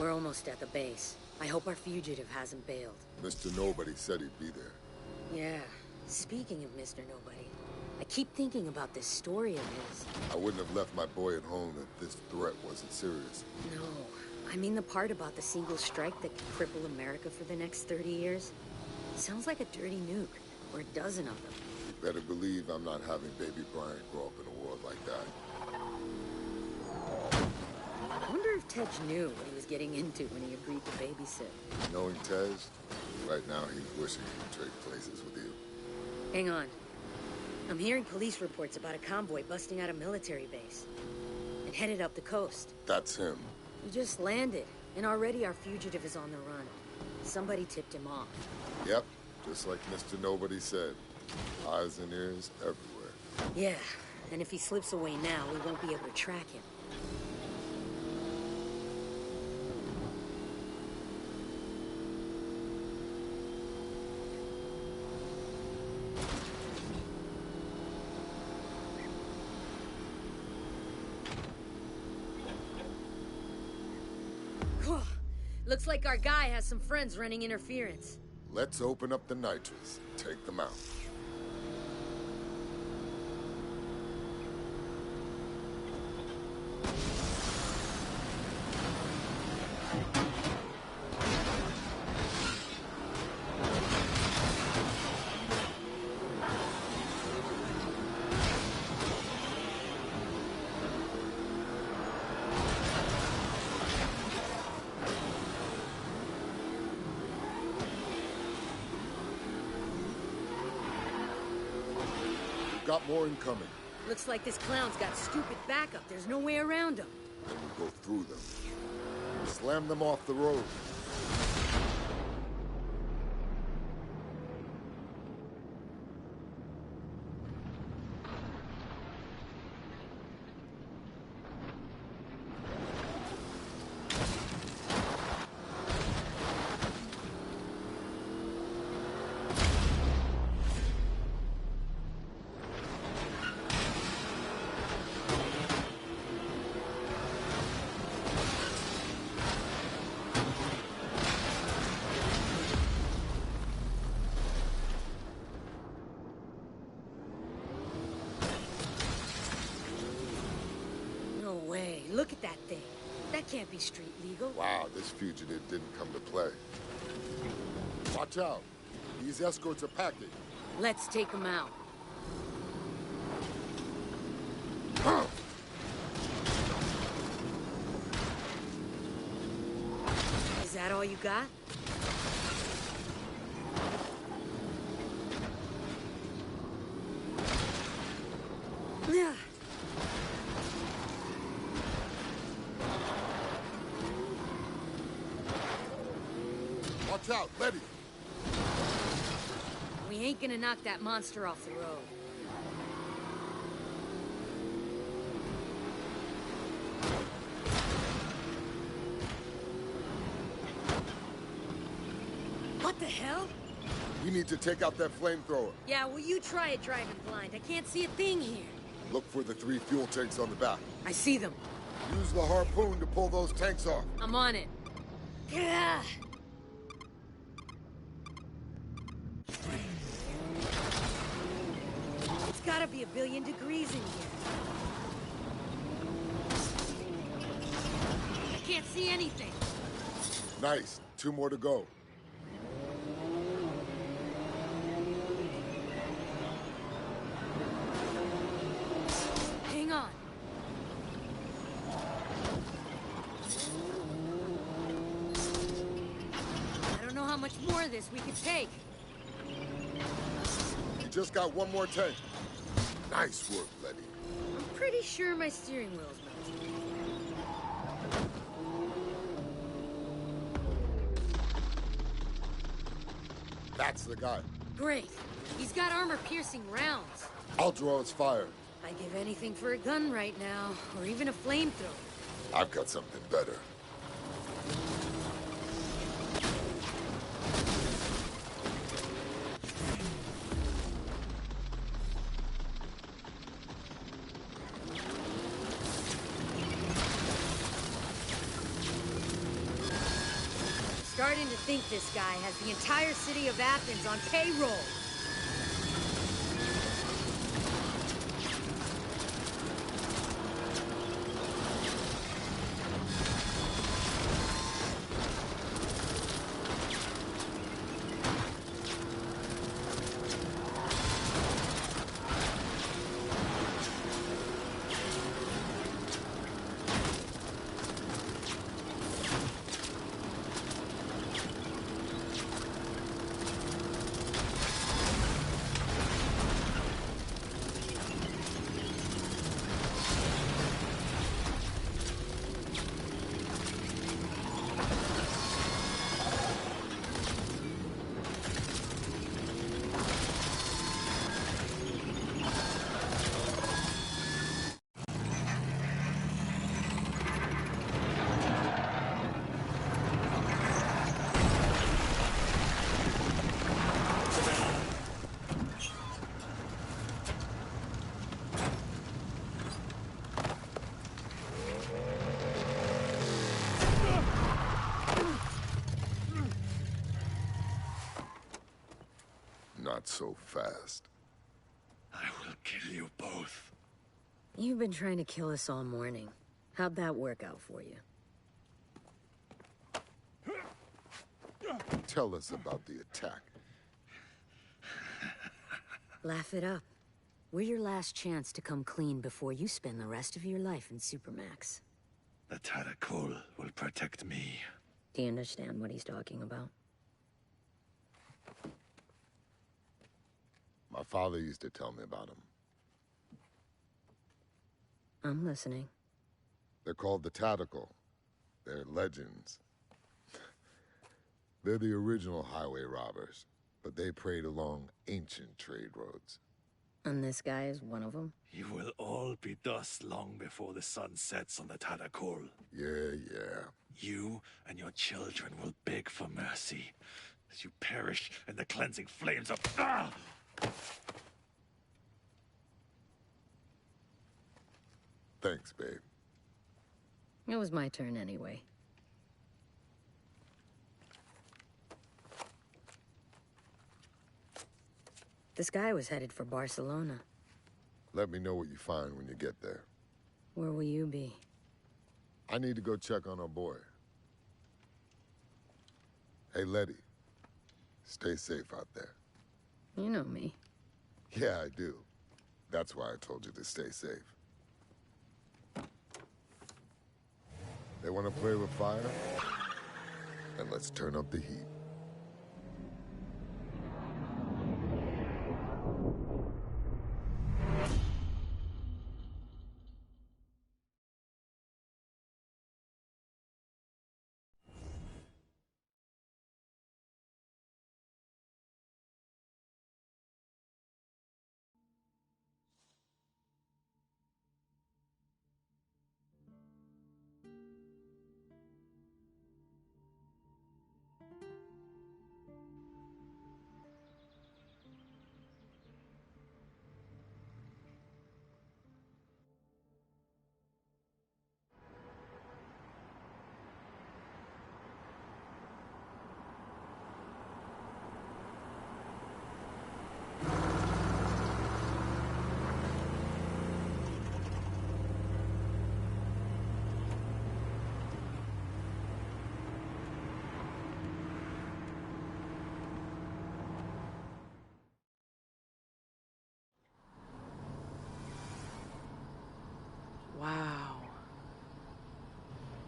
We're almost at the base. I hope our fugitive hasn't bailed. Mr. Nobody said he'd be there. Yeah. Speaking of Mr. Nobody, I keep thinking about this story of his. I wouldn't have left my boy at home if this threat wasn't serious. No. I mean the part about the single strike that could cripple America for the next 30 years. Sounds like a dirty nuke, or a dozen of them. You better believe I'm not having baby Brian grow up in a world like that. I wonder if Tej knew what he was getting into when he agreed to babysit. Knowing Tej, right now he's wishing he could trade places with you. Hang on. I'm hearing police reports about a convoy busting out a military base and headed up the coast. That's him. He just landed, and already our fugitive is on the run. Somebody tipped him off. Yep, just like Mr. Nobody said. Eyes and ears everywhere. Yeah, and if he slips away now, we won't be able to track him. Looks like our guy has some friends running interference. Let's open up the nitrous. Take them out. Got more incoming. Looks like this clown's got stupid backup. There's no way around him. Then we go through them. Slam them off the road. No way. Look at that thing. That can't be street legal. Wow, this fugitive didn't come to play. Watch out. These escorts are packing. Let's take them out. Is that all you got? Yeah. Watch out, Letty. We ain't gonna knock that monster off the road. What the hell? We need to take out that flamethrower. Yeah, well, you try it driving blind. I can't see a thing here. Look for the 3 fuel tanks on the back. I see them. Use the harpoon to pull those tanks off. I'm on it. Gah! It's gotta be 1,000,000,000 degrees in here. I can't see anything. Nice. 2 more to go. Hang on. I don't know how much more of this we can take. You just got 1 more tank. Nice work, Letty. I'm pretty sure my steering wheel's melted. That's the guy. Great. He's got armor-piercing rounds. I'll draw his fire. I'd give anything for a gun right now, or even a flamethrower. I've got something better. Starting to think this guy has the entire city of Athens on payroll. Not so fast. I will kill you both. You've been trying to kill us all morning. How'd that work out for you? Tell us about the attack. Laugh it up. We're your last chance to come clean before you spend the rest of your life in Supermax. The Tadakul will protect me. Do you understand what he's talking about? My father used to tell me about them. I'm listening. They're called the Tactical. They're legends. They're the original highway robbers, but they preyed along ancient trade roads. And this guy is one of them? You will all be dust long before the sun sets on the Tadakul. Yeah. You and your children will beg for mercy as you perish in the cleansing flames of... Ah! Thanks, babe. It was my turn anyway. This guy was headed for Barcelona. Let me know what you find when you get there. Where will you be? I need to go check on our boy. Hey, Letty. Stay safe out there. You know me. Yeah, I do. That's why I told you to stay safe. They want to play with fire? Then let's turn up the heat. Wow.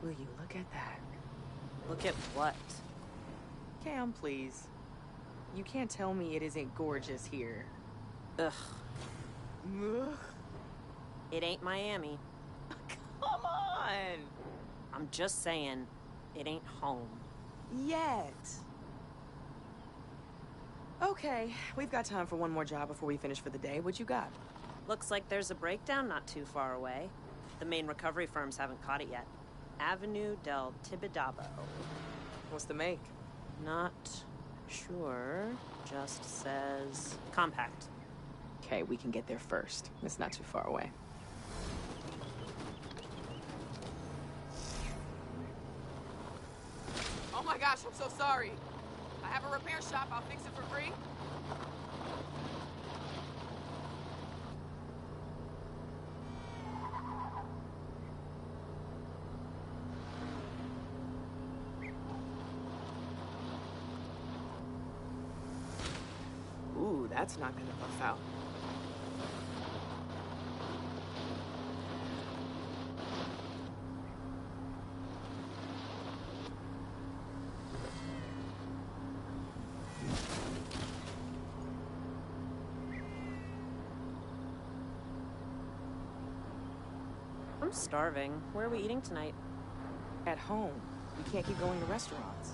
Will you look at that? Look at what? Cam, please. You can't tell me it isn't gorgeous here. Ugh. Ugh. It ain't Miami. Come on! I'm just saying, it ain't home. Yet. Okay, we've got time for one more job before we finish for the day. What you got? Looks like there's a breakdown not too far away. The main recovery firms haven't caught it yet. Avenue del Tibidabo. What's the make? Not sure. Just says compact. Okay, we can get there first. It's not too far away. Oh my gosh, I'm so sorry. I have a repair shop. I'll fix it for free. Ooh, that's not gonna buff out. I'm starving. Where are we eating tonight? At home. We can't keep going to restaurants.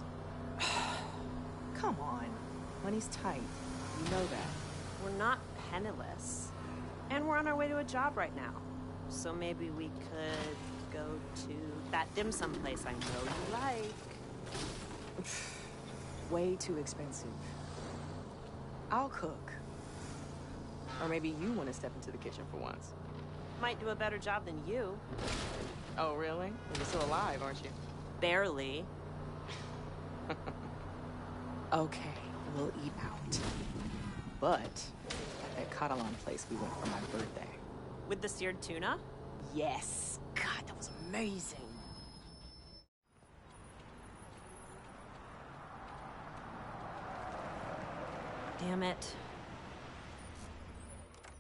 Come on. Money's tight. You know that. We're not penniless. And we're on our way to a job right now. So maybe we could go to that dim sum place I know you like. Way too expensive. I'll cook. Or maybe you want to step into the kitchen for once. Might do a better job than you. Oh, really? You're still alive, aren't you? Barely. Okay, we'll eat out. But at that Catalan place we went for my birthday. With the seared tuna? Yes. God, that was amazing. Damn it.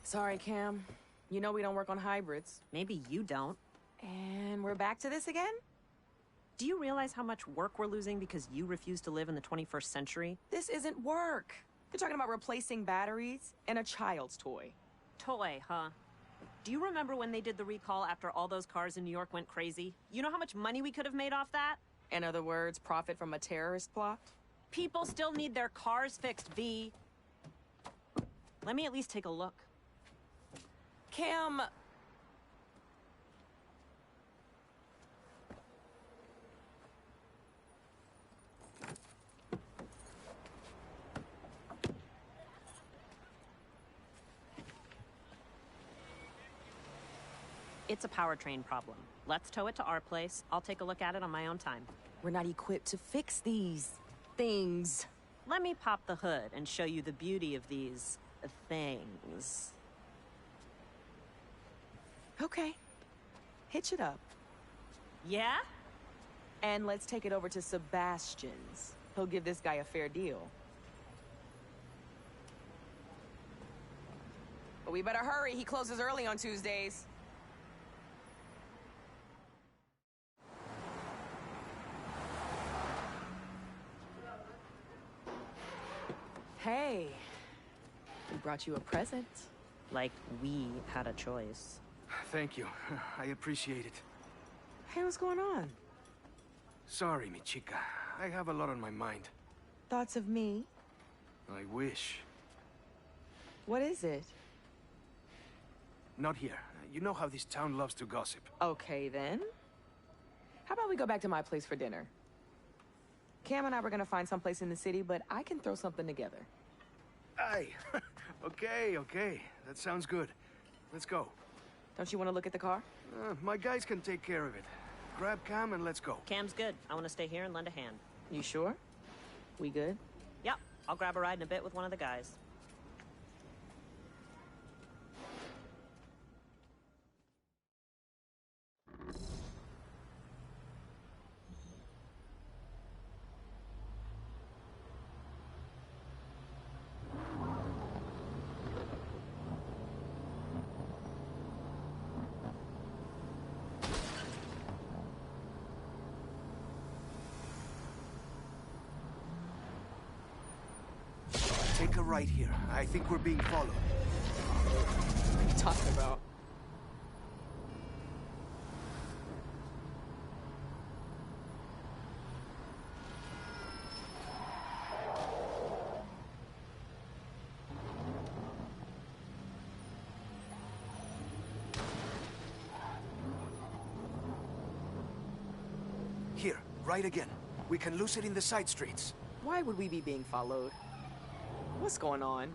Sorry, Cam. You know we don't work on hybrids. Maybe you don't. And we're back to this again? Do you realize how much work we're losing because you refuse to live in the 21st century? This isn't work. You're talking about replacing batteries and a child's toy. Toy, huh? Do you remember when they did the recall after all those cars in New York went crazy? You know how much money we could have made off that? In other words, profit from a terrorist plot? People still need their cars fixed, V. Let me at least take a look. Cam... It's a powertrain problem. Let's tow it to our place. I'll take a look at it on my own time. We're not equipped to fix these things. Let me pop the hood and show you the beauty of these things. Okay. Hitch it up. Yeah? And let's take it over to Sebastian's. He'll give this guy a fair deal. But we better hurry. He closes early on Tuesdays. Hey, we brought you a present. Like we had a choice. Thank you. I appreciate it. Hey, what's going on? Sorry, mi chica. I have a lot on my mind. Thoughts of me? I wish. What is it? Not here. You know how this town loves to gossip. Okay, then. How about we go back to my place for dinner? Cam and I were gonna find someplace in the city, but I can throw something together. Aye. Okay. That sounds good. Let's go. Don't you want to look at the car? My guys can take care of it. Grab Cam and let's go. Cam's good. I want to stay here and lend a hand. You sure? We good? Yep, I'll grab a ride in a bit with one of the guys. Take a right here. I think we're being followed. What are you talking about? Here, right again. We can lose it in the side streets. Why would we be being followed? What's going on?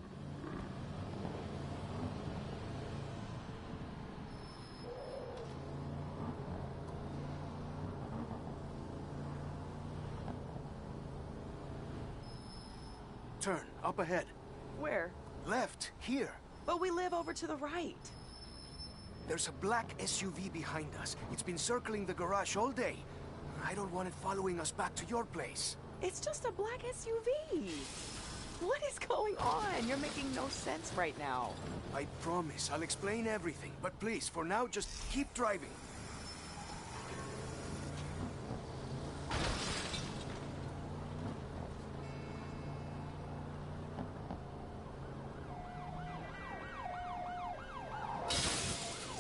Turn, up ahead. Where? Left, here. But we live over to the right. There's a black SUV behind us. It's been circling the garage all day. I don't want it following us back to your place. It's just a black SUV. What is going on? You're making no sense right now. I promise I'll explain everything, but please, for now, just keep driving.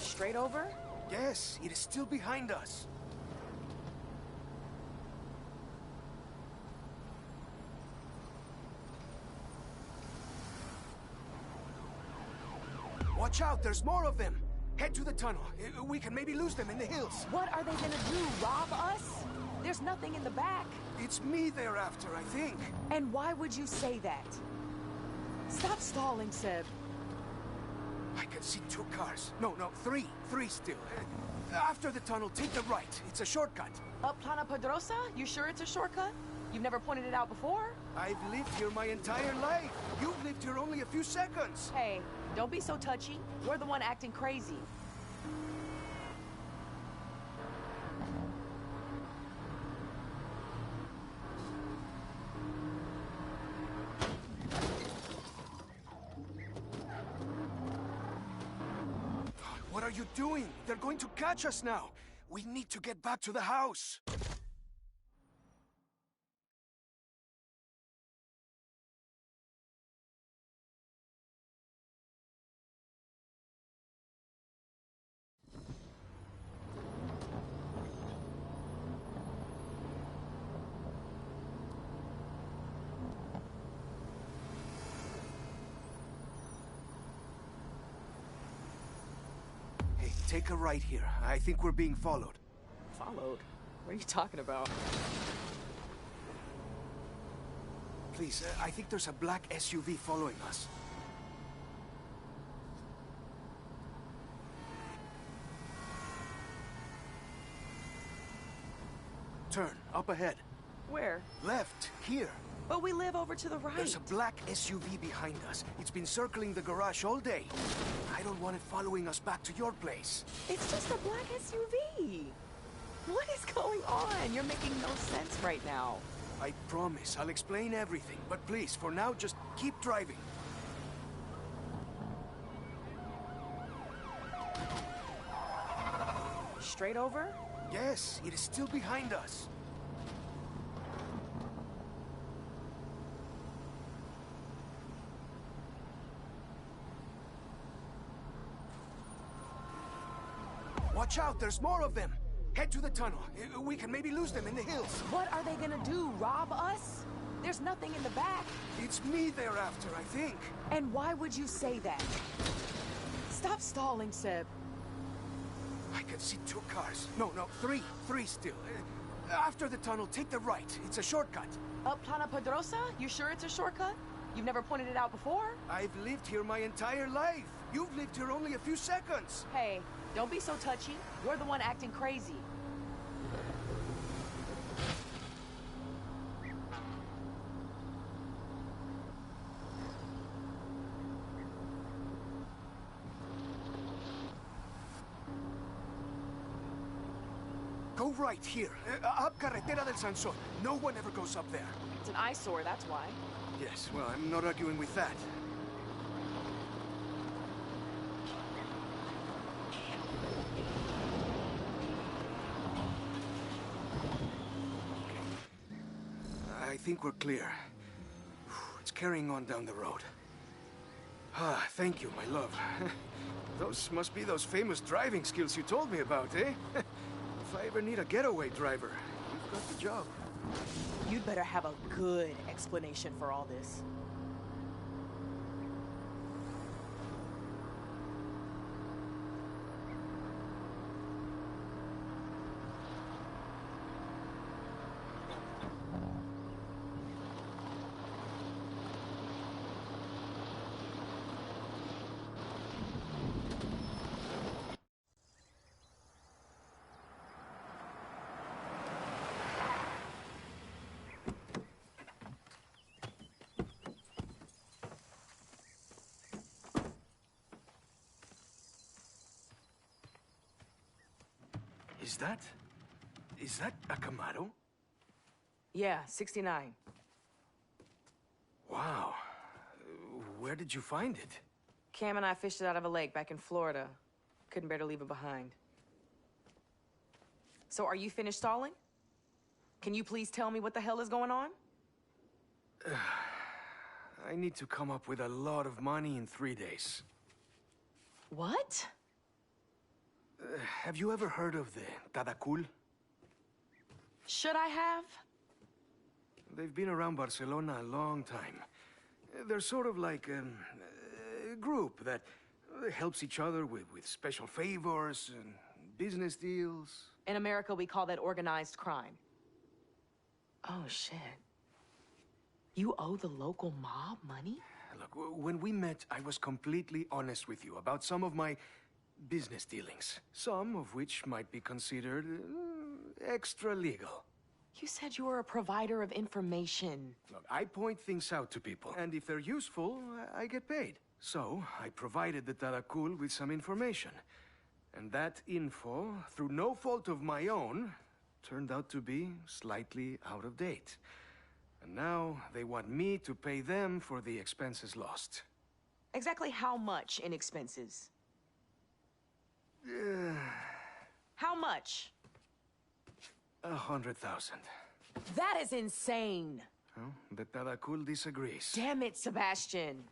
Straight over? Yes, it is still behind us. Watch out, there's more of them! Head to the tunnel. We can maybe lose them in the hills. What are they gonna do, rob us? There's nothing in the back. It's me they're after, I think. And why would you say that? Stop stalling, Seb. I can see 2 cars. No, three. 3 still. After the tunnel, take the right. It's a shortcut. Up Plana Pedrosa? You sure it's a shortcut? You've never pointed it out before? I've lived here my entire life. You've lived here only a few seconds. Hey, don't be so touchy. We're the one acting crazy. What are you doing? They're going to catch us now. We need to get back to the house. Take a right here. I think we're being followed. Followed? What are you talking about? Please, I think there's a black SUV following us. Turn, up ahead. Where? Left, here. But we live over to the right. There's a black SUV behind us. It's been circling the garage all day. I don't want it following us back to your place. It's just a black SUV. What is going on? You're making no sense right now. I promise I'll explain everything, but please, for now, just keep driving. Straight over? Yes, it is still behind us. Watch out, there's more of them! Head to the tunnel. We can maybe lose them in the hills. What are they gonna do, rob us? There's nothing in the back. It's me they're after, I think. And why would you say that? Stop stalling, Seb. I can see 2 cars. No, 3. 3 still. After the tunnel, take the right. It's a shortcut. Up Plana Pedrosa? You sure it's a shortcut? You've never pointed it out before? I've lived here my entire life. You've lived here only a few seconds. Hey, don't be so touchy. We're the one acting crazy. Go right here. Up Carretera del Sansón. No one ever goes up there. It's an eyesore, that's why. Yes, well, I'm not arguing with that. I think we're clear. It's carrying on down the road. Ah, thank you, my love. Those must be those famous driving skills you told me about, eh? If I ever need a getaway driver, you've got the job. You'd better have a good explanation for all this. Is that a Camaro? Yeah, 69. Wow. Where did you find it? Cam and I fished it out of a lake back in Florida. Couldn't bear to leave it behind. So are you finished stalling? Can you please tell me what the hell is going on? I need to come up with a lot of money in 3 days. What? Have you ever heard of the Tadakul? Should I have? They've been around Barcelona a long time. They're sort of like a group that helps each other with special favors and business deals. In America, we call that organized crime. Oh, shit. You owe the local mob money? Look, when we met, I was completely honest with you about some of my business dealings. Some of which might be considered extra legal. You said you were a provider of information. Look, I point things out to people, and if they're useful, I get paid. So, I provided the Tadakul with some information. And that info, through no fault of my own, turned out to be slightly out of date. And now they want me to pay them for the expenses lost. Exactly how much in expenses? How much? 100,000. That is insane. Well, the Tadakul disagrees. Damn it, Sebastian.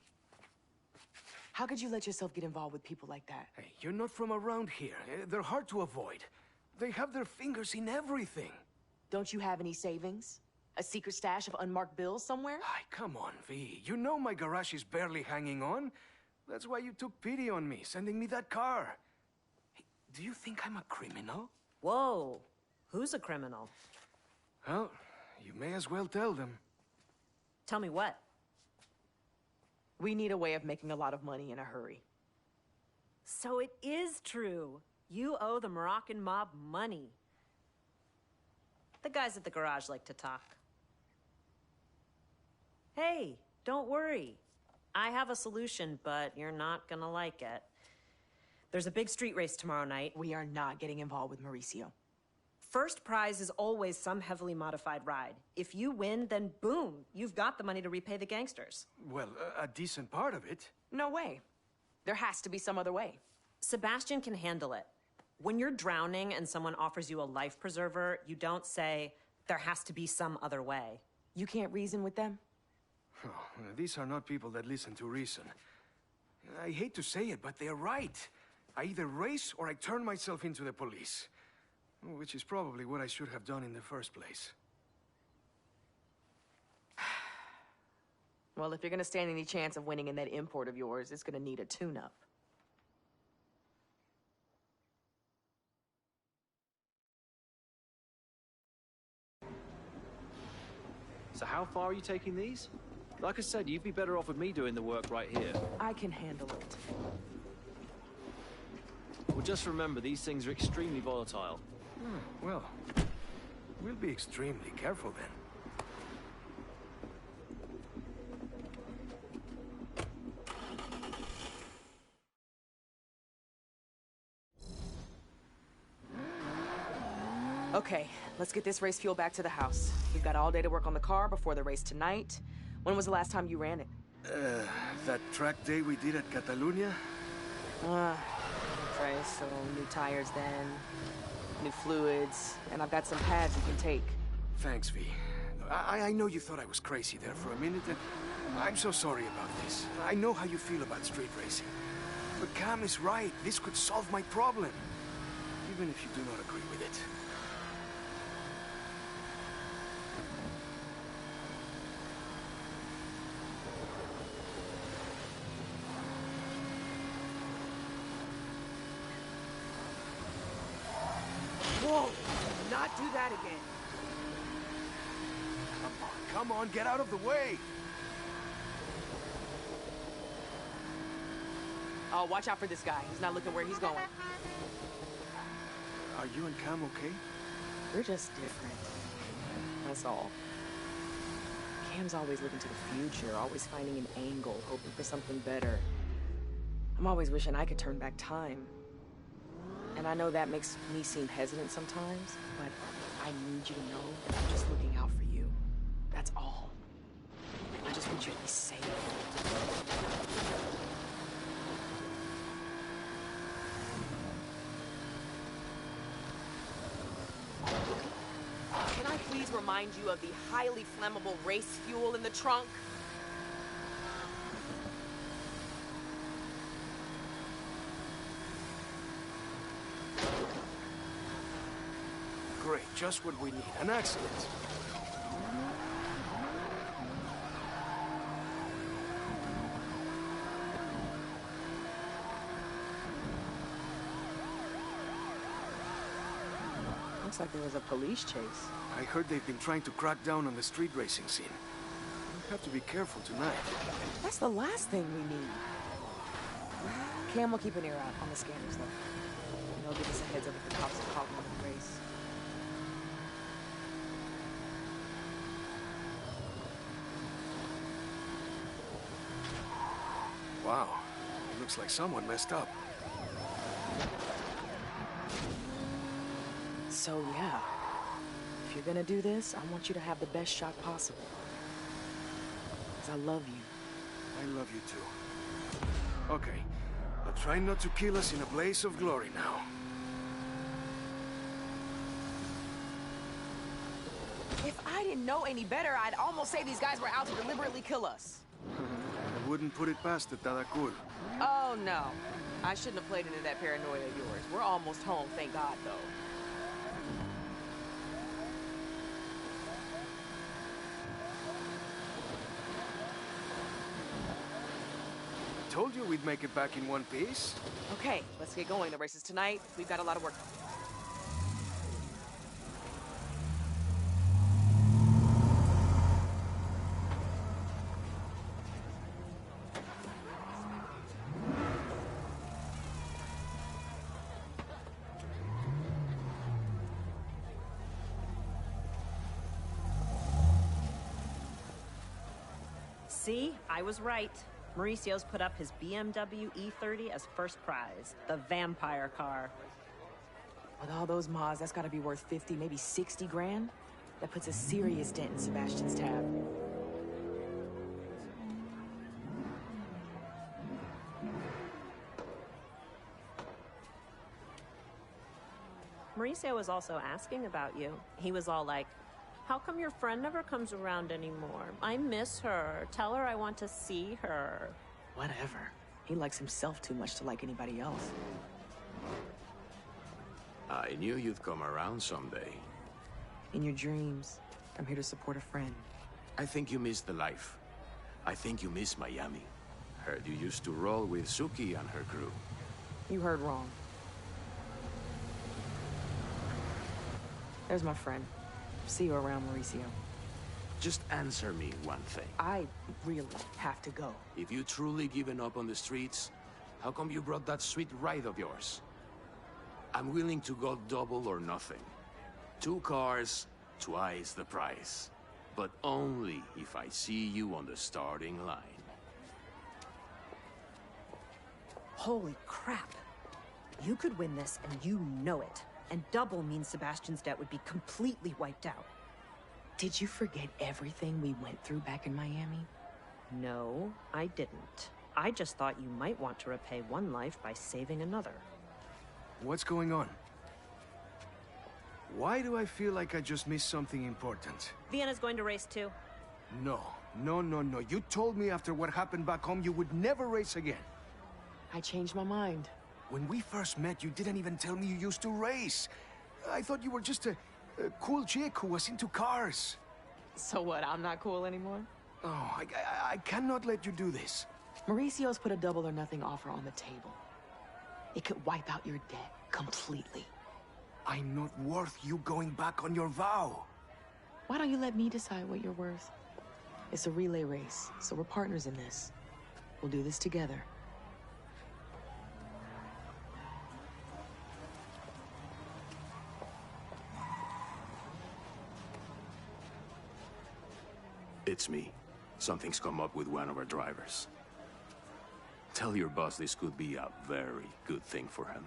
How could you let yourself get involved with people like that? Hey, you're not from around here. They're hard to avoid. They have their fingers in everything. Don't you have any savings? A secret stash of unmarked bills somewhere? Ay, come on, V. You know my garage is barely hanging on. That's why you took pity on me, sending me that car. Hey, do you think I'm a criminal? Whoa. Who's a criminal? Well, you may as well tell them. Tell me what? We need a way of making a lot of money in a hurry. So it is true. You owe the Moroccan mob money. The guys at the garage like to talk. Hey, don't worry. I have a solution, but you're not gonna like it. There's a big street race tomorrow night. We are not getting involved with Mauricio. First prize is always some heavily modified ride. If you win, then boom, you've got the money to repay the gangsters. Well, a decent part of it. No way. There has to be some other way. Sebastian can handle it. When you're drowning and someone offers you a life preserver, you don't say, there has to be some other way. You can't reason with them? Oh, these are not people that listen to reason. I hate to say it, but they're right. I either race or I turn myself into the police. Which is probably what I should have done in the first place. Well, if you're gonna stand any chance of winning in that import of yours, it's gonna need a tune-up. So how far are you taking these? Like I said, you'd be better off with me doing the work right here. I can handle it. Well, just remember, these things are extremely volatile. Well, we'll be extremely careful then. Okay, let's get this race fuel back to the house. We've got all day to work on the car before the race tonight. When was the last time you ran it? That track day we did at Catalunya? Okay, so new tires then, new fluids, and I've got some pads you can take. Thanks, V. I know you thought I was crazy there for a minute, and I'm so sorry about this. I know how you feel about street racing. But Cam is right. This could solve my problem. Even if you do not agree with it. Whoa! Do not do that again. Come on, get out of the way! Oh, watch out for this guy. He's not looking where he's going. Are you and Cam okay? We're just different. That's all. Cam's always looking to the future, always finding an angle, hoping for something better. I'm always wishing I could turn back time. And I know that makes me seem hesitant sometimes, but I need you to know that I'm just looking out for you. That's all. I just want you to be safe. Can I please remind you of the highly flammable race fuel in the trunk? Great, just what we need. An accident. Looks like there was a police chase. I heard they've been trying to crack down on the street racing scene. We'll have to be careful tonight. That's the last thing we need. Cam will keep an ear out on the scanners, though. And they'll give us a heads up if the cops are caught in the race. Wow, it looks like someone messed up. So, yeah. If you're gonna do this, I want you to have the best shot possible. Because I love you. I love you too. Okay, I'll try not to kill us in a blaze of glory now. If I didn't know any better, I'd almost say these guys were out to deliberately kill us. I wouldn't put it past the Tadakul. Oh, no. I shouldn't have played into that paranoia of yours. We're almost home, thank God, though. Told you we'd make it back in one piece. Okay, let's get going. The race is tonight. We've got a lot of work. See, I was right. Mauricio's put up his BMW E30 as first prize, the vampire car. With all those mods, that's gotta be worth 50, maybe 60 grand. That puts a serious dent in Sebastian's tab. Mauricio was also asking about you. He was all like, how come your friend never comes around anymore? I miss her. Tell her I want to see her. Whatever. He likes himself too much to like anybody else. I knew you'd come around someday. In your dreams, I'm here to support a friend. I think you miss the life. I think you miss Miami. Heard you used to roll with Suki and her crew. You heard wrong. There's my friend. See you around, Mauricio. Just answer me one thing. I really have to go. If you truly given up on the streets, how come you brought that sweet ride of yours? I'm willing to go double or nothing. 2 cars, twice the price. But only if I see you on the starting line. Holy crap. You could win this and you know it. And double means Sebastian's debt would be completely wiped out. Did you forget everything we went through back in Miami? No, I didn't. I just thought you might want to repay one life by saving another. What's going on? Why do I feel like I just missed something important? Vienna's going to race too. No. You told me after what happened back home you would never race again. I changed my mind. When we first met, you didn't even tell me you used to race. I thought you were just a cool chick who was into cars. So what, I'm not cool anymore? Oh, I cannot let you do this. Mauricio's put a double or nothing offer on the table. It could wipe out your debt completely. I'm not worth you going back on your vow. Why don't you let me decide what you're worth? It's a relay race, so we're partners in this. We'll do this together. It's me. Something's come up with one of our drivers. Tell your boss this could be a very good thing for him.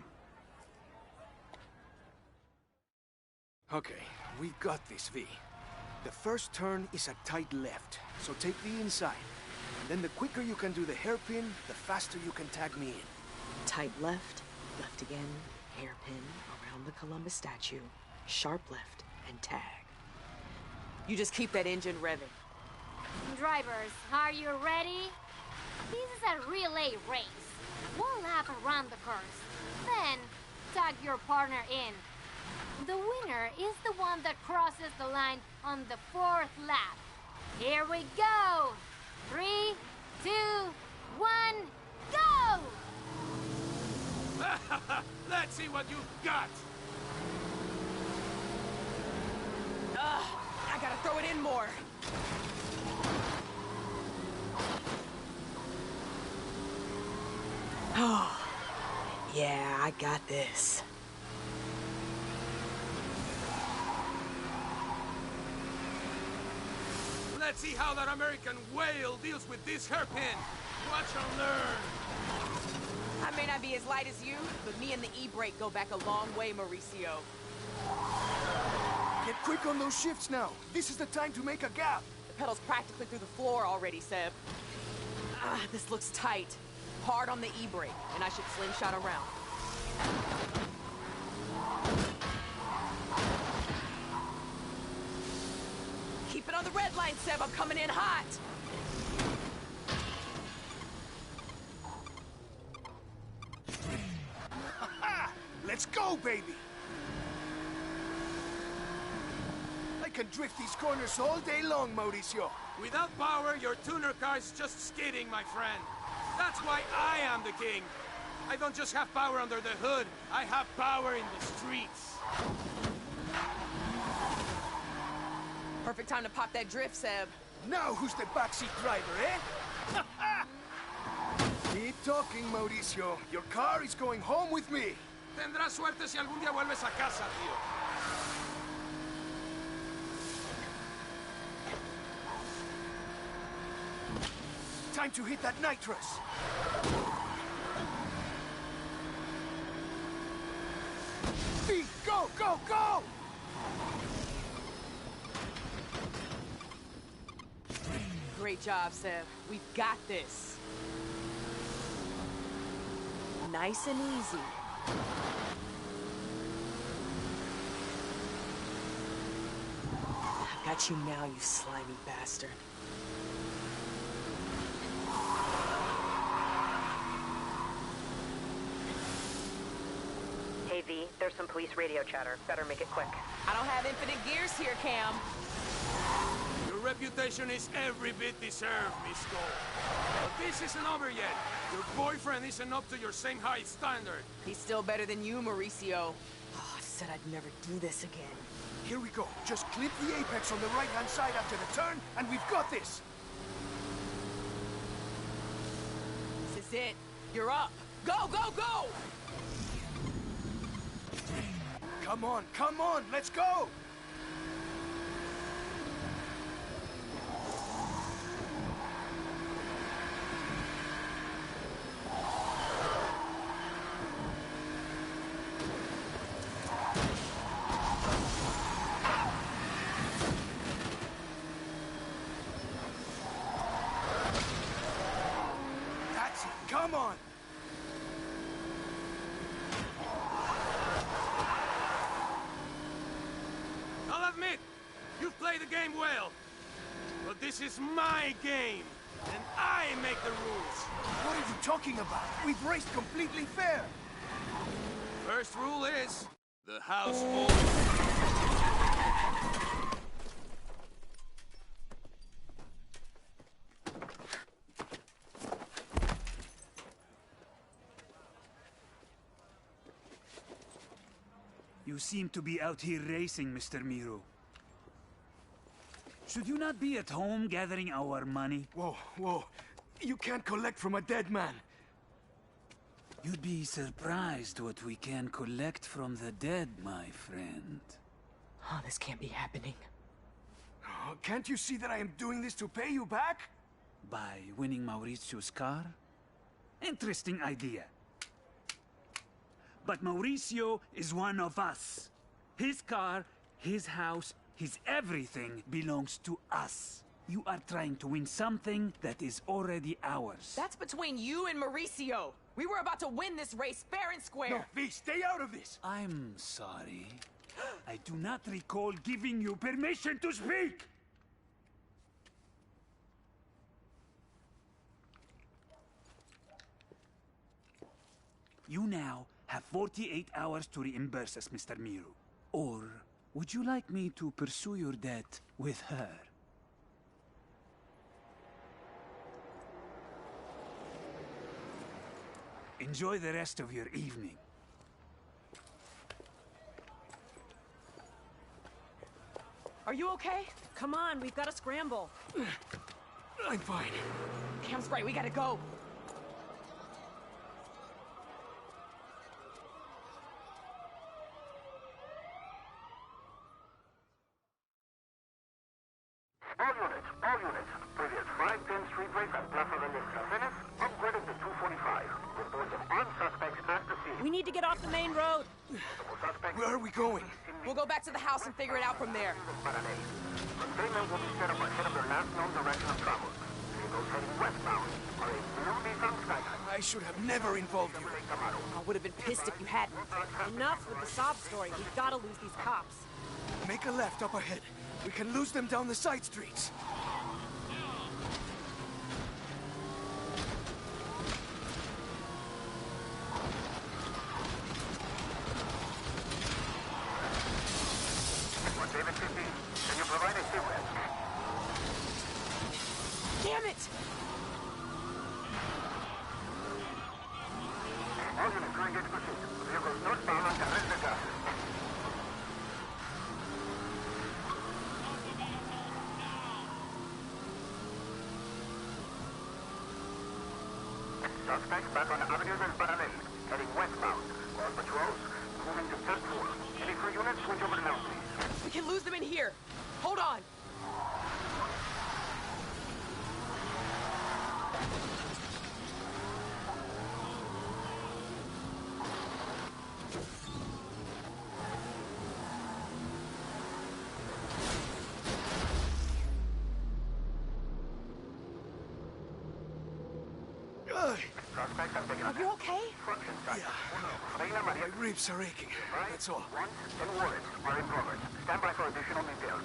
Okay, we've got this, V. The first turn is a tight left, so take the inside. And then the quicker you can do the hairpin, the faster you can tag me in. Tight left, left again, hairpin around the Columbus statue, sharp left, and tag. You just keep that engine revving. Drivers, are you ready? This is a relay race. One lap around the course. Then, tag your partner in. The winner is the one that crosses the line on the 4th lap. Here we go! 3, 2, 1, go! Let's see what you've got! I gotta throw it in more. Oh, yeah, I got this. Let's see how that American whale deals with this hairpin. Watch and learn. I may not be as light as you, but me and the e-brake go back a long way, Mauricio. Get quick on those shifts now. This is the time to make a gap. The pedal's practically through the floor already, Seb. This looks tight. Hard on the e-brake, and I should slingshot around. Keep it on the red line, Seb. I'm coming in hot. Let's go, baby! I can drift these corners all day long, Mauricio. Without power, your tuner car's just skidding, my friend. That's why I am the king. I don't just have power under the hood, I have power in the streets. Perfect time to pop that drift, Seb. Now who's the backseat driver, eh? Keep talking, Mauricio. Your car is going home with me. Tendrás suerte si algún día vuelves a casa, tío. Time to hit that nitrous. V, go, go, go! Great job, Seb. We've got this. Nice and easy. I've got you now, you slimy bastard. Hey, V, there's some police radio chatter. Better make it quick. I don't have infinite gears here, Cam. Your reputation is every bit deserved, Miss Cole. But this isn't over yet. Your boyfriend isn't up to your same high standard. He's still better than you, Mauricio. Oh, I said I'd never do this again. Here we go. Just clip the apex on the right-hand side after the turn, and we've got this. This is it. You're up. Go, go, go! Come on, let's go! That's it, come on! I'll admit, you've played the game well. But this is my game, and I make the rules. What are you talking about? We've raced completely fair. First rule is, the house owns. You seem to be out here racing, Mr. Miro. Should you not be at home gathering our money? Whoa, whoa. You can't collect from a dead man. You'd be surprised what we can collect from the dead, my friend. Oh, this can't be happening. Oh, can't you see that I am doing this to pay you back? By winning Mauricio's car? Interesting idea. But Mauricio is one of us. His car His house, his everything belongs to us. You are trying to win something that is already ours. That's between you and Mauricio. We were about to win this race fair and square. No, V, stay out of this! I'm sorry. I do not recall giving you permission to speak! You now have 48 hours to reimburse us, Mr. Miru. Or would you like me to pursue your debt with her? Enjoy the rest of your evening. Are you okay? Come on, we've got to scramble. I'm fine. Cam's right, we gotta go. All units. Previous 510 Street Race and Plaza de los Cafenes upgraded to 245. Reports of armed suspects at the scene. We need to get off the main road. Where are we going? We'll go back to the house and figure it out from there. Containment will be set up ahead of their last known direction of travel. Vehicles heading westbound are a blue Nissan Skyline. I should have never involved you. I would have been pissed if you hadn't. Enough with the sob story. We've got to lose these cops. Make a left up ahead. We can lose them down the side streets. David 15, can you provide a sequence? Damn it! All units to engage pursuit. Vehicles northbound on Carrera de Gas. Suspects back on Avenue del Paralel, heading westbound. All patrols, moving to third floor. Any crew units, switch over now, please. We can lose them in here. Hold on. Are you okay? My ribs are aching. That's all. Warrants and warrants are in progress. Stand by for additional details.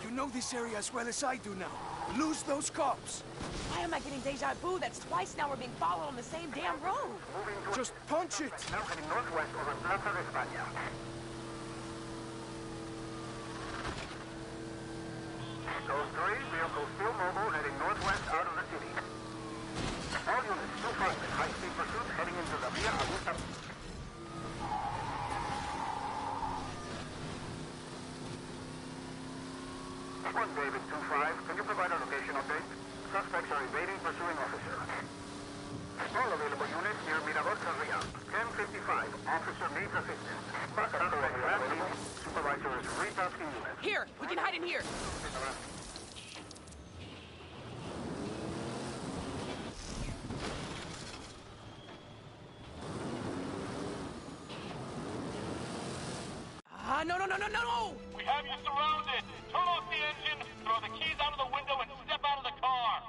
You know this area as well as I do now. Lose those cops. Why am I getting deja vu? That's twice now we're being followed on the same damn road. Just punch it. Now heading northwest over Plaza de España. Those three vehicles still mobile, heading northwest out of the city. All units, 2-5 in high-speed pursuit, heading into the Via Augusta. One David 2-5, can you provide a location update? Suspects are evading pursuing officer. All available units near Mirador Sarria. 1055, officer needs assistance. Supervisor is retasking units. Here, we can hide in here. No! We have you surrounded. Turn off the engine, throw the keys out of the window, and step out of the car.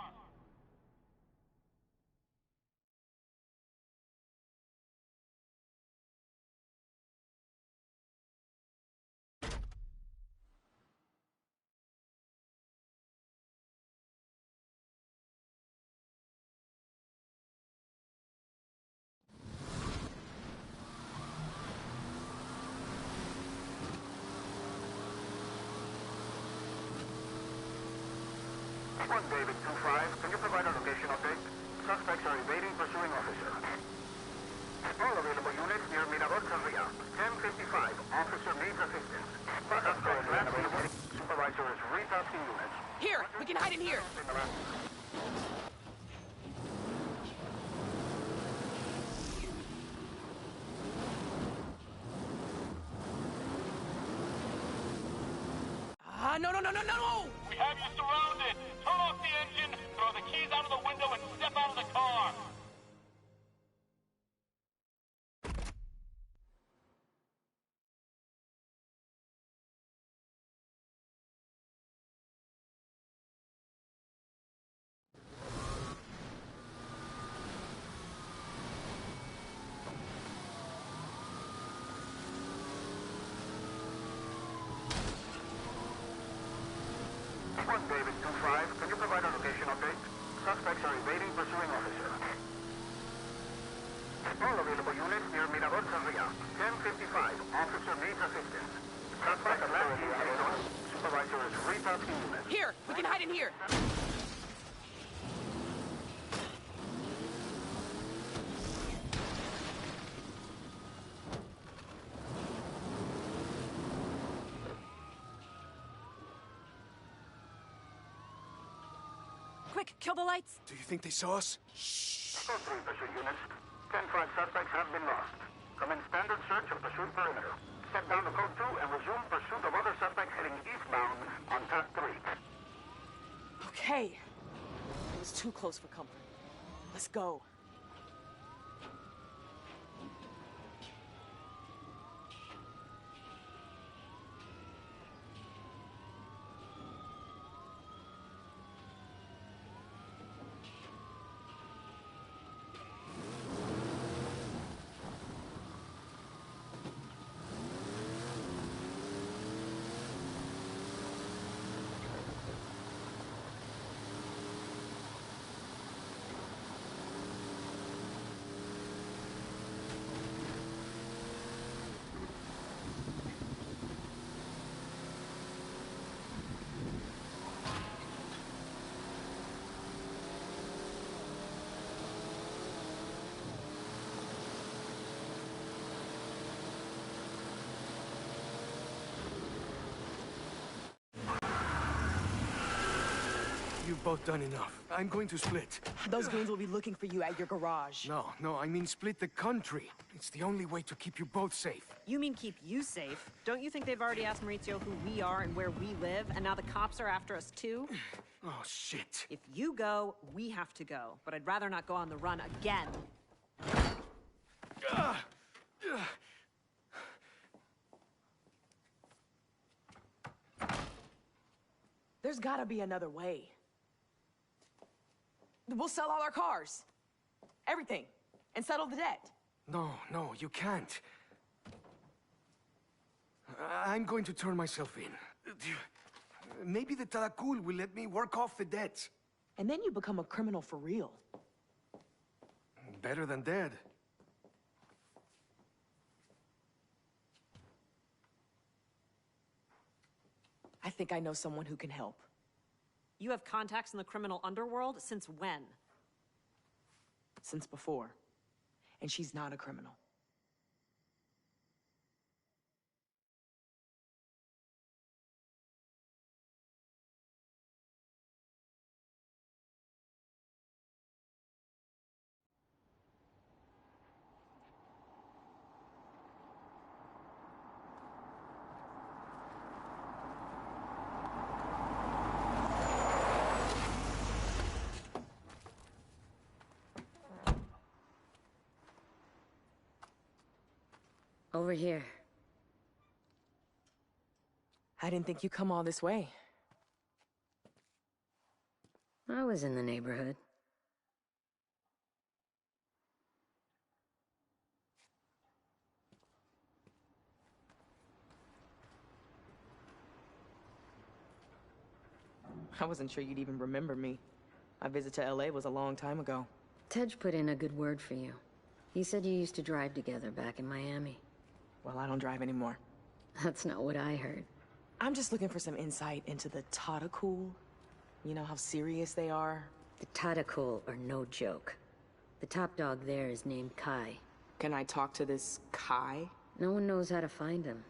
One David 2-5, can you provide a location update? Suspects are evading pursuing officer. All available units near Mirador Sarria. 1055, officer needs assistance. Supervisor is retasking units. Here, we can hide in here. No! We have you surrounded. Turn off the engine, throw the keys out of the window, and step out of the car. 1 David 2-5, can you provide a location update? Suspects are evading pursuing officer. All available units near Mirador Sanria. 1055, officer needs assistance. Suspect at last seen Mirador. Supervisor is retasking units. Here, we can hide in here. Quick, kill the lights. Do you think they saw us? Code 3 pursuit units. 10-5 suspects have been lost. Commence standard search of pursuit perimeter. Step down to code 2 and resume pursuit of other suspects heading eastbound on task 3. Okay. It was too close for comfort. Let's go. You've both done enough. I'm going to split. Those goons will be looking for you at your garage. No, I mean split the country. It's the only way to keep you both safe. You mean keep you safe? Don't you think they've already asked Maurizio who we are and where we live, and now the cops are after us too? Oh, shit. If you go, we have to go. But I'd rather not go on the run again. There's gotta be another way. We'll sell all our cars. Everything. And settle the debt. No, you can't. I'm going to turn myself in. Maybe the Tarakul will let me work off the debt. And then you become a criminal for real. Better than dead. I think I know someone who can help. You have contacts in the criminal underworld? Since when? Since before. And she's not a criminal. Over here. I didn't think you'd come all this way. I was in the neighborhood. I wasn't sure you'd even remember me. My visit to LA was a long time ago. Tej put in a good word for you. He said you used to drive together back in Miami. Well, I don't drive anymore. That's not what I heard. I'm just looking for some insight into the Tarakul. You know how serious they are? The Tarakul are no joke. The top dog there is named Kai. Can I talk to this Kai? No one knows how to find him.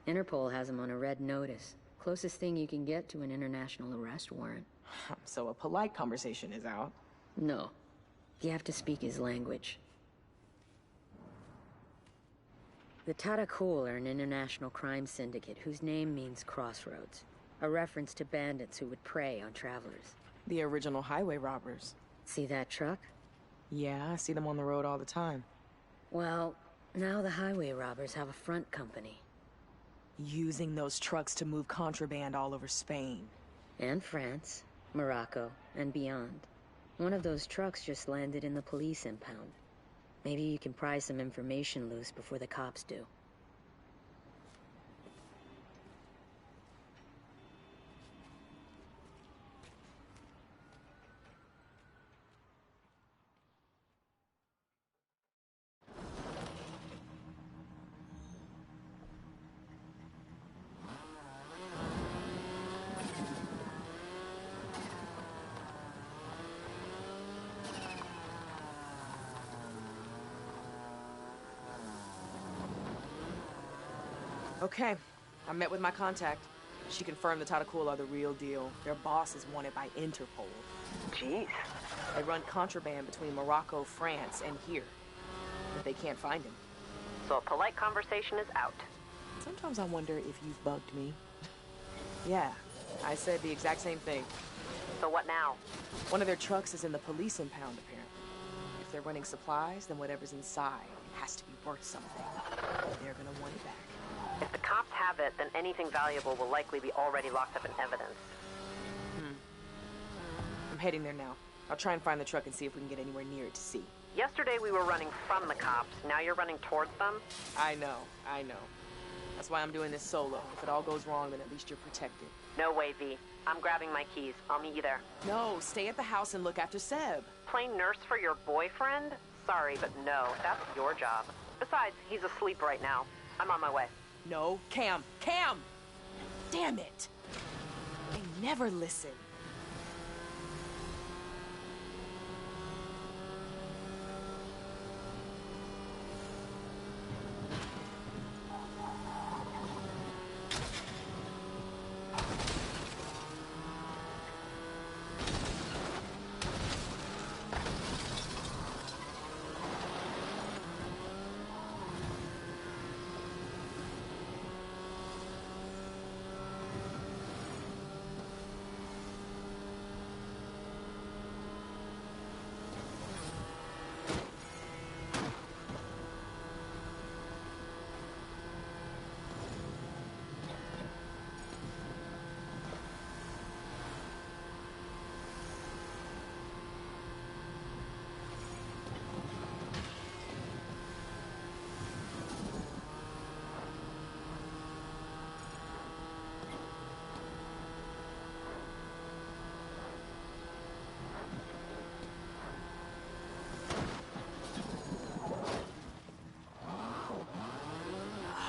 Interpol has him on a red notice. Closest thing you can get to an international arrest warrant. So a polite conversation is out? No. You have to speak his language. The Tarakul are an international crime syndicate whose name means Crossroads, a reference to bandits who would prey on travelers. The original highway robbers. See that truck? Yeah, I see them on the road all the time. Well, now the highway robbers have a front company. Using those trucks to move contraband all over Spain. And France, Morocco, and beyond. One of those trucks just landed in the police impound. Maybe you can pry some information loose before the cops do. Okay, I met with my contact. She confirmed the Tadakul are the real deal. Their boss is wanted by Interpol. Jeez. They run contraband between Morocco, France, and here. But they can't find him. So a polite conversation is out. Sometimes I wonder if you've bugged me. Yeah, I said the exact same thing. So what now? One of their trucks is in the police impound, apparently. If they're running supplies, then whatever's inside has to be worth something. They're gonna want it back. If the cops have it, then anything valuable will likely be already locked up in evidence. I'm heading there now. I'll try and find the truck and see if we can get anywhere near it to see. Yesterday we were running from the cops. Now you're running towards them? I know. That's why I'm doing this solo. If it all goes wrong, then at least you're protected. No way, V. I'm grabbing my keys. I'll meet you there. No, stay at the house and look after Seb. Playing nurse for your boyfriend? Sorry, but no, that's your job. Besides, he's asleep right now. I'm on my way. No, Cam! Damn it! They never listen.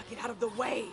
Get out of the way!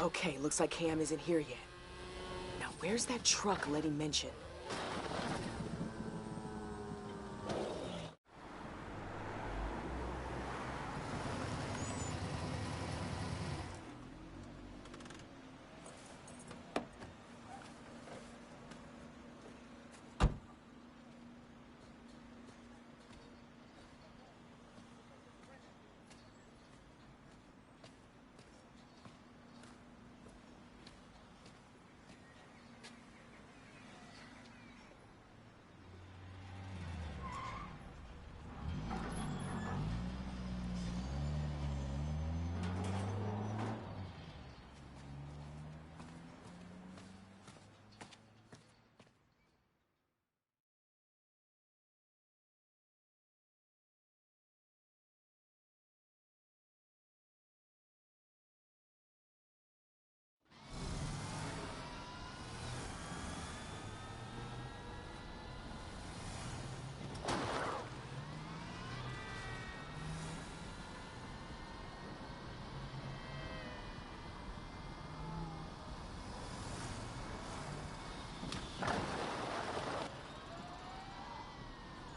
Okay, looks like Cam isn't here yet. Now, where's that truck Letty mentioned?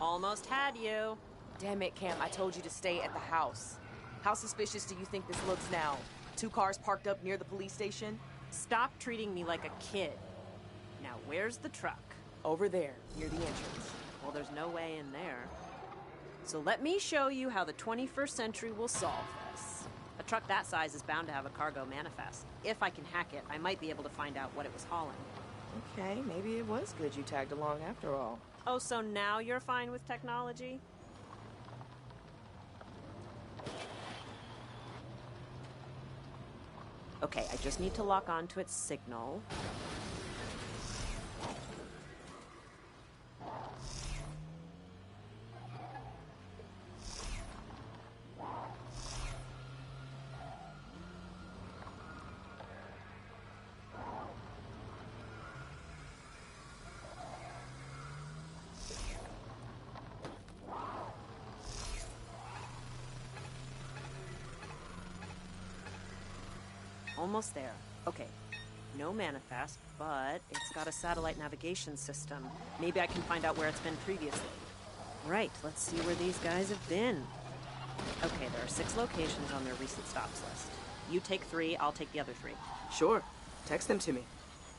Almost had you. Damn it, Cam, I told you to stay at the house. How suspicious do you think this looks now? 2 cars parked up near the police station? Stop treating me like a kid. Now, where's the truck? Over there, near the entrance. Well, there's no way in there. So let me show you how the 21st century will solve this. A truck that size is bound to have a cargo manifest. If I can hack it, I might be able to find out what it was hauling. Okay, maybe it was good you tagged along after all. Oh, so now you're fine with technology? Okay, I just need to lock on to its signal. Almost there. Okay. No manifest, but it's got a satellite navigation system. Maybe I can find out where it's been previously. Right, let's see where these guys have been. Okay, there are 6 locations on their recent stops list. You take 3, I'll take the other 3. Sure. Text them to me.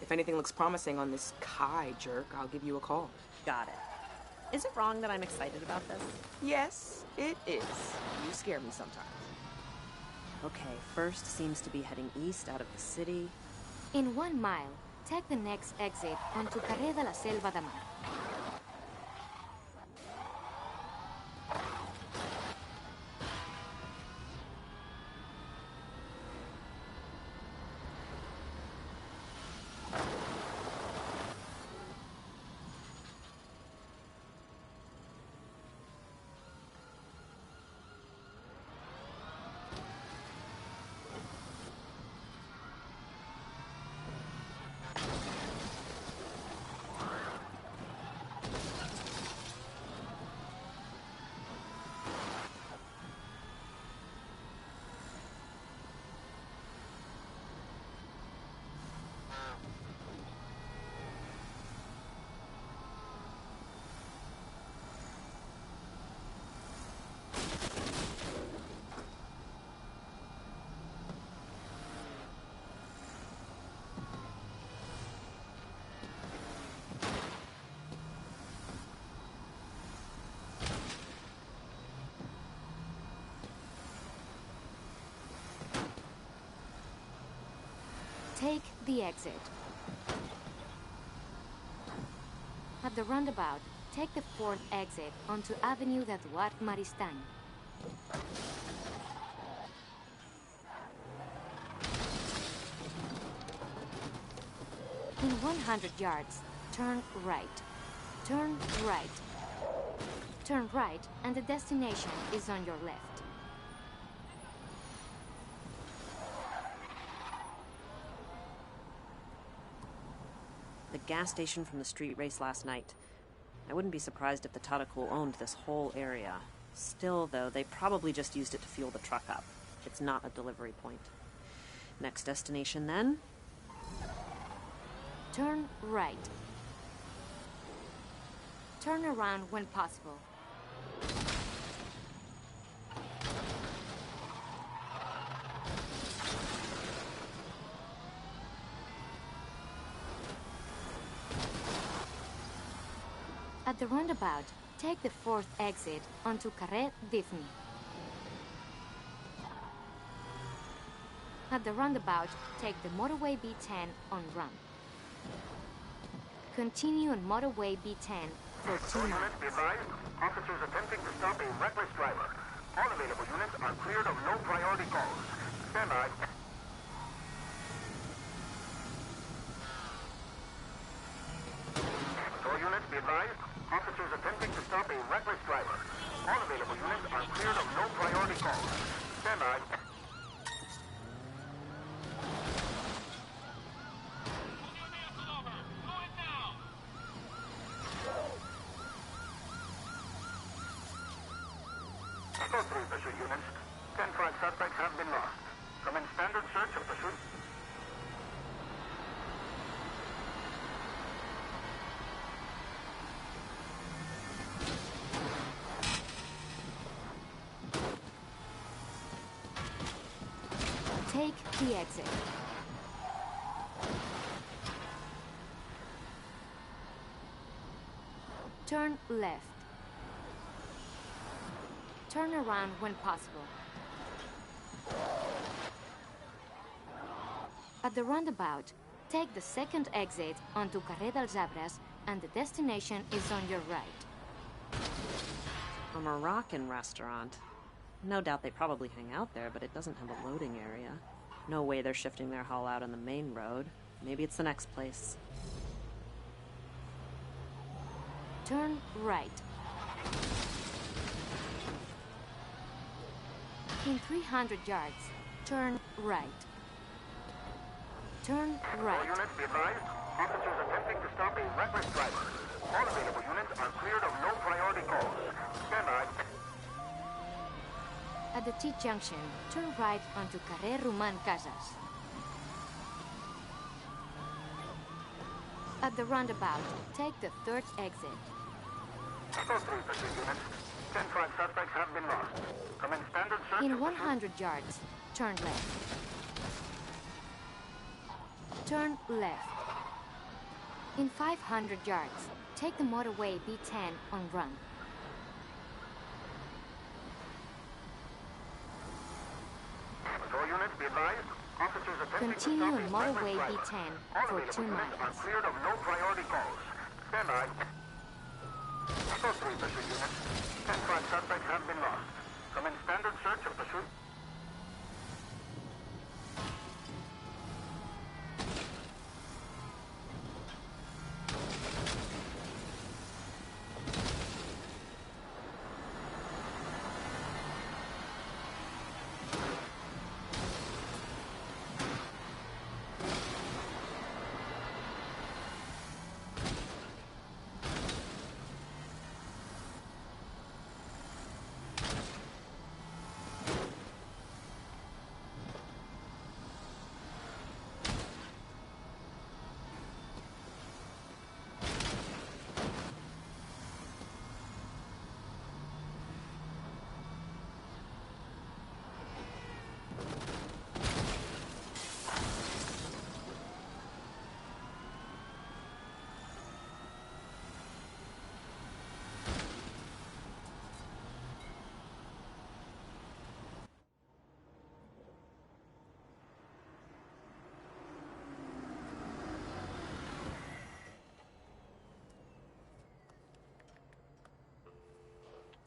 If anything looks promising on this Kai jerk, I'll give you a call. Got it. Is it wrong that I'm excited about this? Yes, it is. You scare me sometimes. Okay, first seems to be heading east out of the city. In 1 mile, take the next exit onto Carré de la Selva de Mar. Take the exit. At the roundabout, take the 4th exit onto Avenue d'Eduard Maristany. In 100 yards, turn right. Turn right. Turn right, and the destination is on your left. The gas station from the street race last night. I wouldn't be surprised if the Tadakul owned this whole area. Still, though, they probably just used it to fuel the truck up. It's not a delivery point. Next destination, then? Turn right. Turn around when possible. At the roundabout, take the 4th exit onto Carré d'Ifni. At the roundabout, take the motorway B10 on Run. Continue on motorway B10 for 2 miles. Units be advised, officers attempting to stop a reckless driver. All available units are cleared of low priority calls. Stand by. All units be advised, officers attempting to stop a reckless driver. All available units are cleared of low priority calls. Stand by. Still 3 pursuit units. 10-5 suspects have been lost. Commence standard search of pursuit. Take the exit. Turn left. Turn around when possible. At the roundabout, take the second exit onto Carré del Zabras, and the destination is on your right. A Moroccan restaurant. No doubt they probably hang out there, but it doesn't have a loading area. No way they're shifting their haul out on the main road. Maybe it's the next place. Turn right. In 300 yards, turn right. Turn right. All units be advised. Officers attempting to stop a reckless driver. All available units are cleared of no priority calls. Stand by. At the T-junction, turn right onto Carré Ruman Casas. At the roundabout, take the third exit. Code 3 pursuit units. 10-5 suspects have been lost. Commence standard search. In 100 yards, turn left. Turn left. In 500 yards, take the motorway B10 on run. All units be advised. Officers attempting Continue to on stop a motorway reckless driver. B10 All for available 2 units are miles. cleared of no priority calls. Stand by. Code 3 pursuit units. 10-5 suspects have been lost. Commence standard search of pursuit.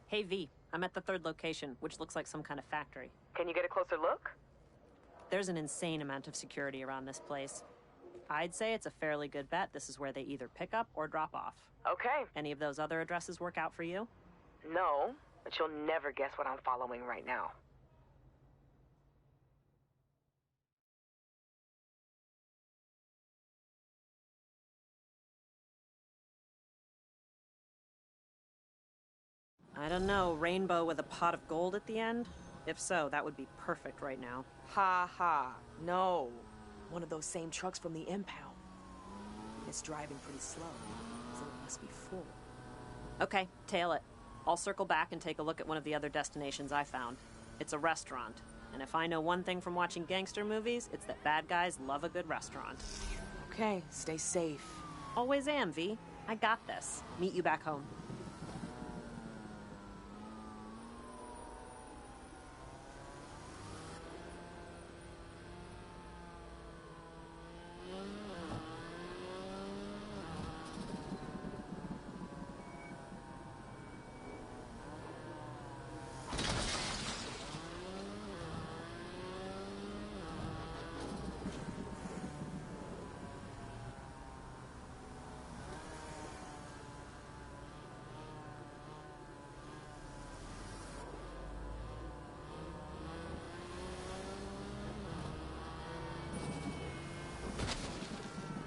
Hey, V. I'm at the third location, which looks like some kind of factory. Can you get a closer look? There's an insane amount of security around this place. I'd say it's a fairly good bet this is where they either pick up or drop off. Okay. Any of those other addresses work out for you? No, but you'll never guess what I'm following right now. I don't know, rainbow with a pot of gold at the end? If so, that would be perfect right now. Ha ha. No. One of those same trucks from the impound. It's driving pretty slow, so it must be full. Okay, tail it. I'll circle back and take a look at one of the other destinations I found. It's a restaurant. And if I know one thing from watching gangster movies, it's that bad guys love a good restaurant. Okay, stay safe. Always am, V. I got this. Meet you back home.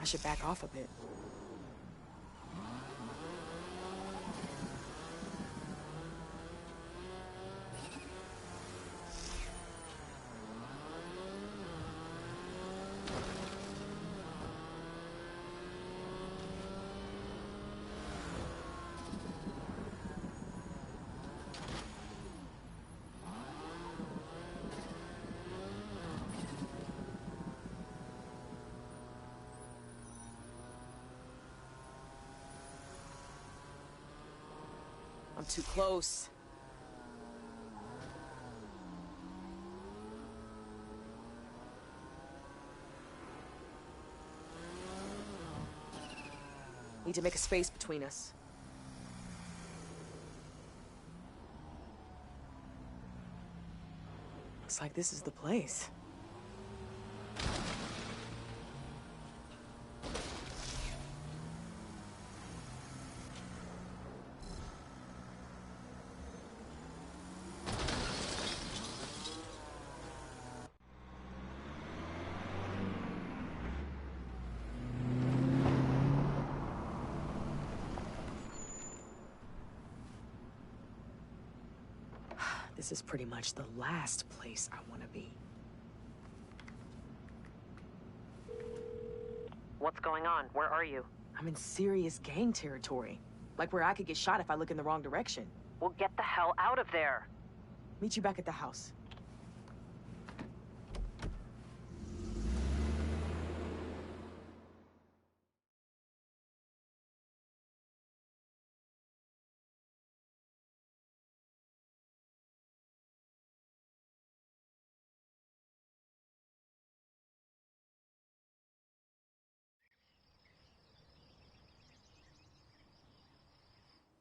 I should back off a bit. I'm too close. Need to make a space between us. Looks like this is the place. This is pretty much the last place I want to be. What's going on? Where are you? I'm in serious gang territory. Like where I could get shot if I look in the wrong direction. Well, get the hell out of there. Meet you back at the house.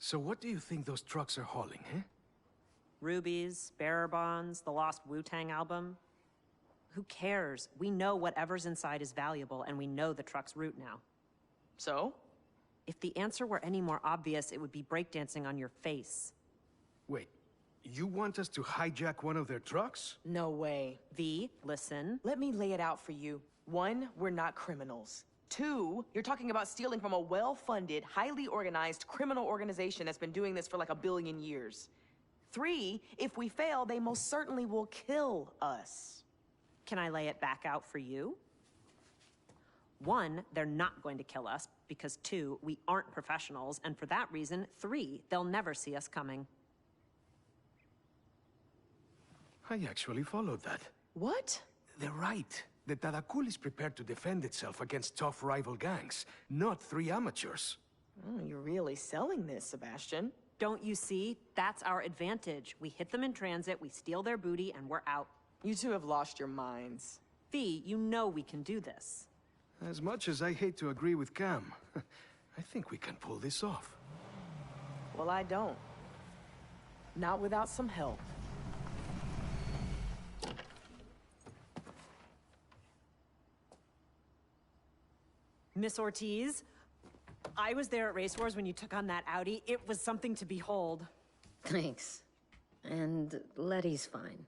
So what do you think those trucks are hauling, eh? Rubies, bearer bonds, the lost Wu-Tang album. Who cares? We know whatever's inside is valuable, and we know the truck's route now. So? If the answer were any more obvious, it would be breakdancing on your face. Wait, you want us to hijack one of their trucks? No way. V, listen. Let me lay it out for you. 1, we're not criminals. 2, you're talking about stealing from a well-funded, highly organized criminal organization that's been doing this for like 1 billion years. 3, if we fail, they most certainly will kill us. Can I lay it back out for you? 1, they're not going to kill us, because 2, we aren't professionals, and for that reason, 3, they'll never see us coming. I actually followed that. What? They're right. The Tadakul is prepared to defend itself against tough rival gangs, not 3 amateurs. Oh, you're really selling this, Sebastian. Don't you see? That's our advantage. We hit them in transit, we steal their booty, and we're out. You two have lost your minds. Fee, you know we can do this. As much as I hate to agree with Cam, I think we can pull this off. Well, I don't. Not without some help. Miss Ortiz, I was there at Race Wars when you took on that Audi. It was something to behold. Thanks. And Letty's fine.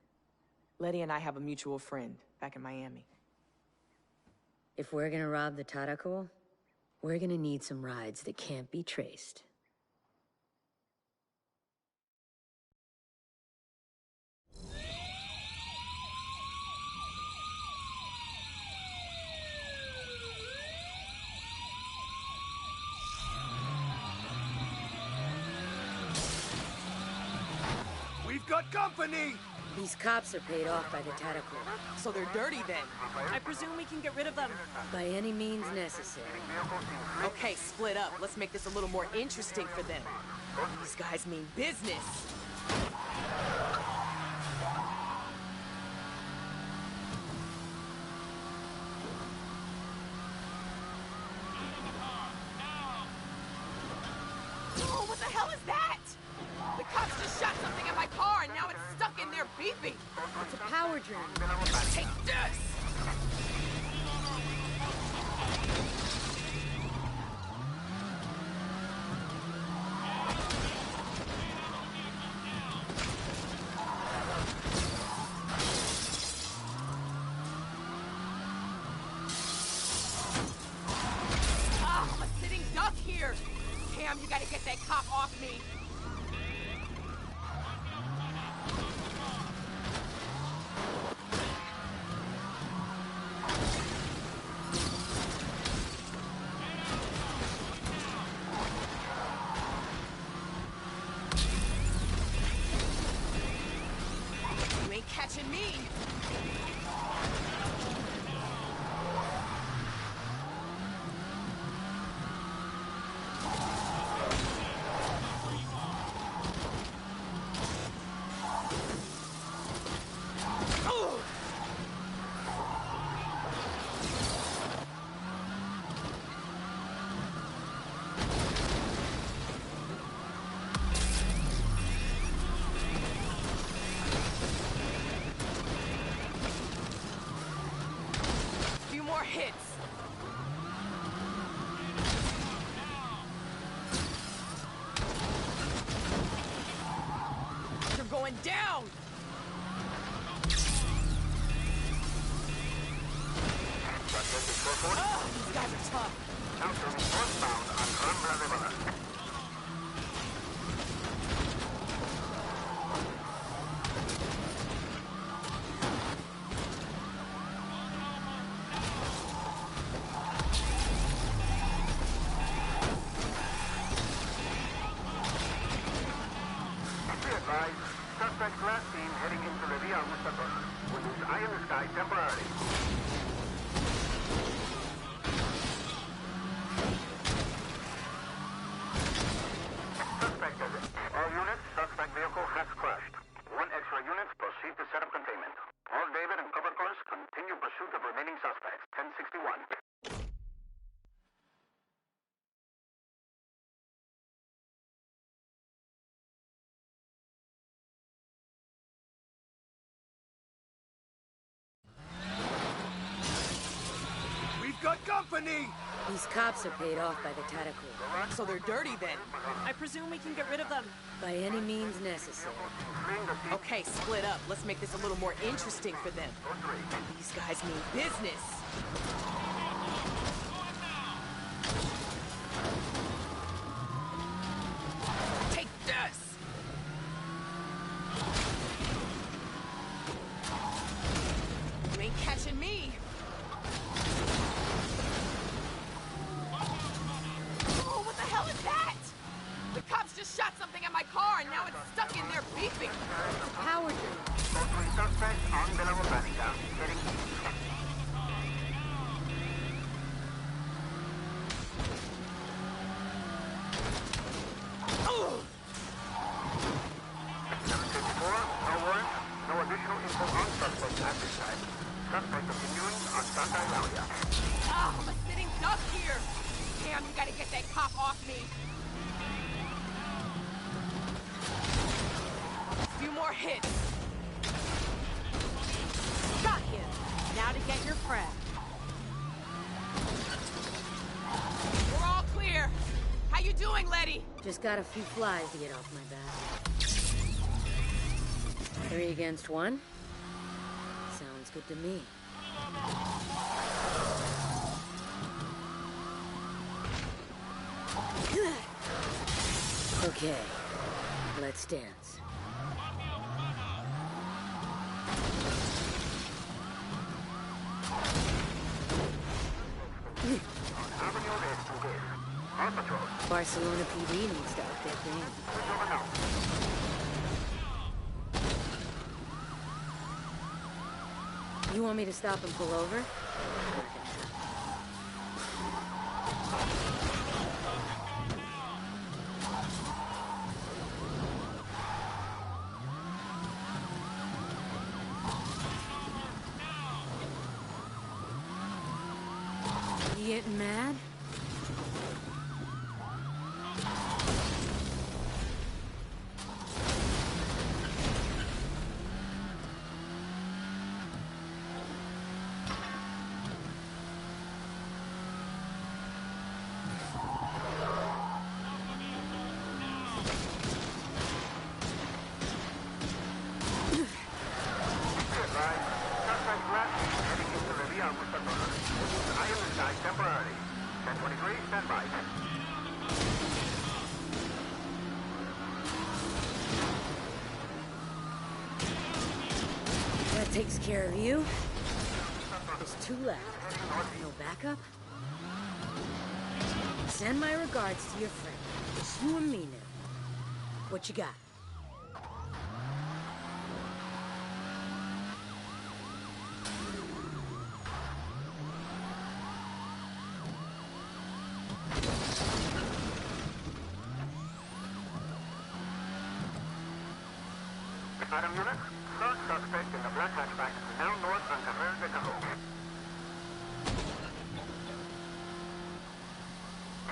Letty and I have a mutual friend back in Miami. If we're gonna rob the Tadakul, we're gonna need some rides that can't be traced. We've got company! These cops are paid off by the Tadakul. So they're dirty then? I presume we can get rid of them. By any means necessary. Okay, split up. Let's make this a little more interesting for them. These guys mean business. Oh, what the hell is that? The cops just shot something at my car and now it's stuck in there beeping. It's a power drone. Take this! Ah, I'm a sitting duck here. Cam, you gotta get that cop off me. You ain't catching me. going down! Oh, these guys are tough. Northbound on Rambla River. Suspect last seen heading into the Via Mustafar. With his eye in the sky temporarily. Suspect is it. All units, suspect vehicle has crashed. 1 extra unit, proceed to set up containment. All David and cover cars, continue pursuit of remaining suspects. 1061. Got company! These cops are paid off by the Tataku. So they're dirty then. I presume we can get rid of them. By any means necessary. Okay, split up. Let's make this a little more interesting for them. These guys mean business. Take this! You ain't catching me! The cops just shot something at my car, and now it's stuck in there beeping. Power drill. Both suspects on Villa Romanica, heading east. Oh! 754, no warrant, no additional info on suspect at this time. Suspect continuing on Santa Eulalia. Ah, I'm a sitting duck here. Damn, you gotta get that cop off me. Few more hits. Got him. Now to get your friend. We're all clear. How you doing, Letty? Just got a few flies to get off my back. 3 against 1? Sounds good to me. Okay, let's dance. Barcelona PD needs to up their game. You want me to stop and pull over? You getting mad? That takes care of you. There's 2 left. No backup? Send my regards to your friend. It's you and me now. What you got? Adam unit, third suspect in the black hatchback, now north on Terre de Cajon.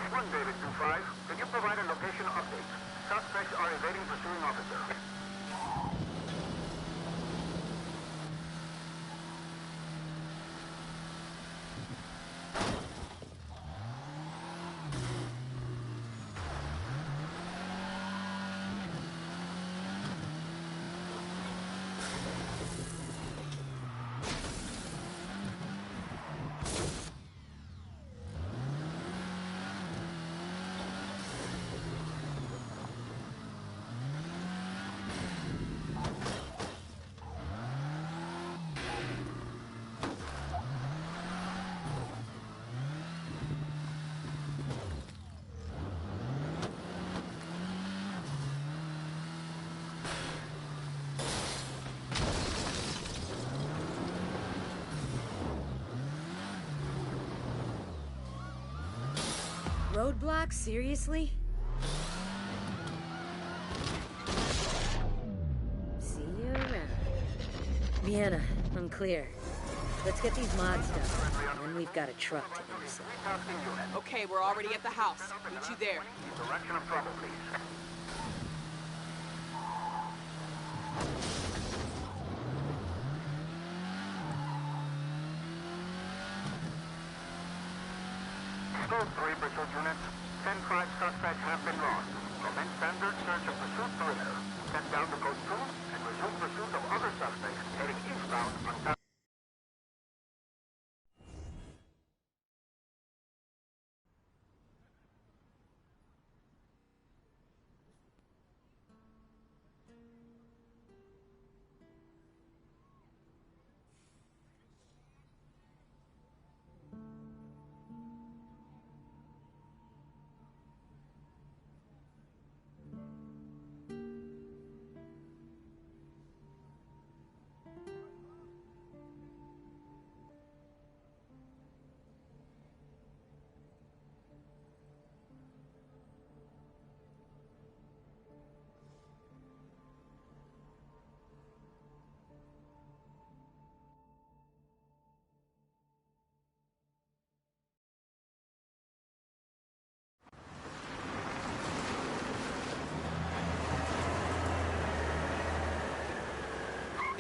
1 David 25, can you provide a location update? Suspects are evading pursuing officer. roadblock? Seriously? See you around. Vienna, I'm clear. Let's get these mods done, and then we've got a truck to intercept. Okay, we're already at the house. Meet you there. Direction of travel, please. Code 3 pursuit units. 10-5 suspects have been lost. Commence standard search of pursuit perimeter. Send down to code 2 and resume pursuit of other suspects heading eastbound on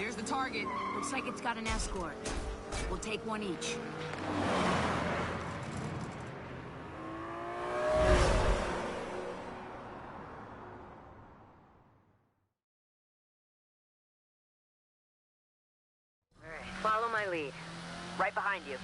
There's the target. Looks like it's got an escort. We'll take one each. Follow my lead. Right behind you.